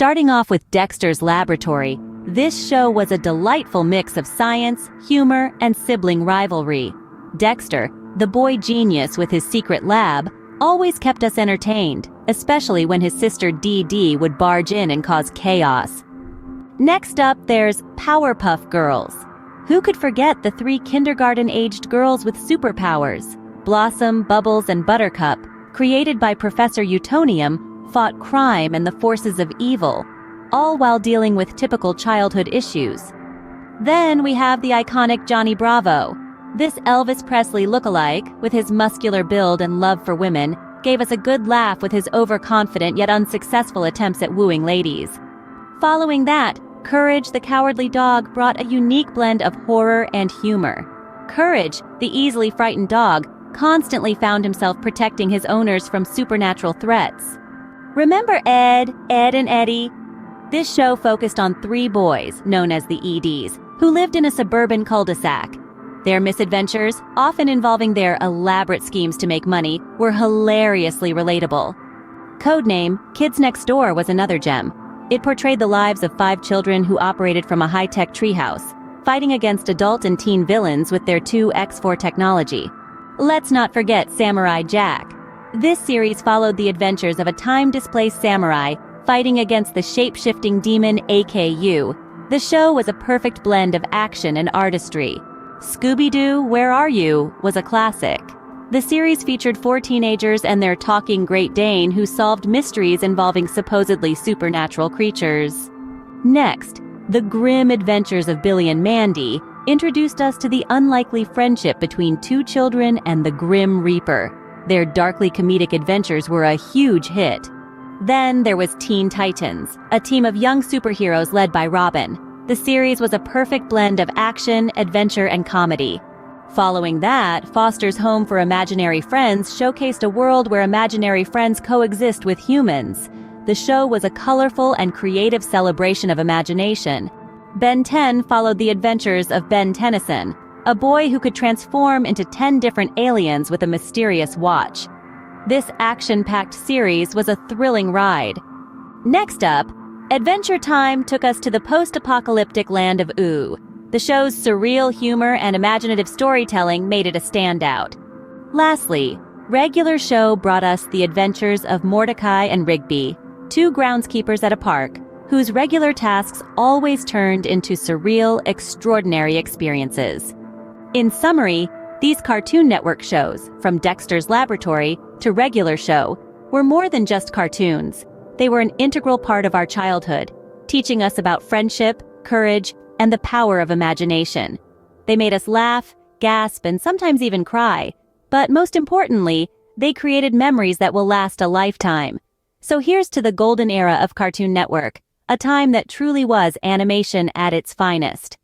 Starting off with Dexter's Laboratory, this show was a delightful mix of science, humor, and sibling rivalry. Dexter, the boy genius with his secret lab, always kept us entertained, especially when his sister Dee Dee would barge in and cause chaos. Next up, there's Powerpuff Girls. Who could forget the three kindergarten-aged girls with superpowers? Blossom, Bubbles, and Buttercup, created by Professor Utonium, fought crime and the forces of evil, all while dealing with typical childhood issues. Then we have the iconic Johnny Bravo. This Elvis Presley lookalike, with his muscular build and love for women, gave us a good laugh with his overconfident yet unsuccessful attempts at wooing ladies. Following that, Courage the Cowardly Dog brought a unique blend of horror and humor. Courage, the easily frightened dog, constantly found himself protecting his owners from supernatural threats. Remember Ed and Eddie? This show focused on three boys, known as the EDs, who lived in a suburban cul-de-sac. Their misadventures, often involving their elaborate schemes to make money, were hilariously relatable. Codename Kids Next Door was another gem. It portrayed the lives of 5 children who operated from a high-tech treehouse, fighting against adult and teen villains with their 2X4 technology. Let's not forget Samurai Jack. This series followed the adventures of a time-displaced samurai fighting against the shape-shifting demon AKU. The show was a perfect blend of action and artistry. Scooby-Doo, Where Are You? Was a classic. The series featured 4 teenagers and their talking Great Dane who solved mysteries involving supposedly supernatural creatures. Next, The Grim Adventures of Billy and Mandy introduced us to the unlikely friendship between 2 children and the Grim Reaper. Their darkly comedic adventures were a huge hit. Then there was Teen Titans, a team of young superheroes led by Robin. The series was a perfect blend of action, adventure, and comedy. Following that, Foster's Home for Imaginary Friends showcased a world where imaginary friends coexist with humans. The show was a colorful and creative celebration of imagination. Ben 10 followed the adventures of Ben Tennyson, a boy who could transform into 10 different aliens with a mysterious watch. This action-packed series was a thrilling ride. Next up, Adventure Time took us to the post-apocalyptic land of Ooo. The show's surreal humor and imaginative storytelling made it a standout. Lastly, Regular Show brought us the adventures of Mordecai and Rigby, 2 groundskeepers at a park, whose regular tasks always turned into surreal, extraordinary experiences. In summary, these Cartoon Network shows, from Dexter's Laboratory to Regular Show, were more than just cartoons. They were an integral part of our childhood, teaching us about friendship, courage, and the power of imagination. They made us laugh, gasp, and sometimes even cry. But most importantly, they created memories that will last a lifetime. So here's to the golden era of Cartoon Network, a time that truly was animation at its finest.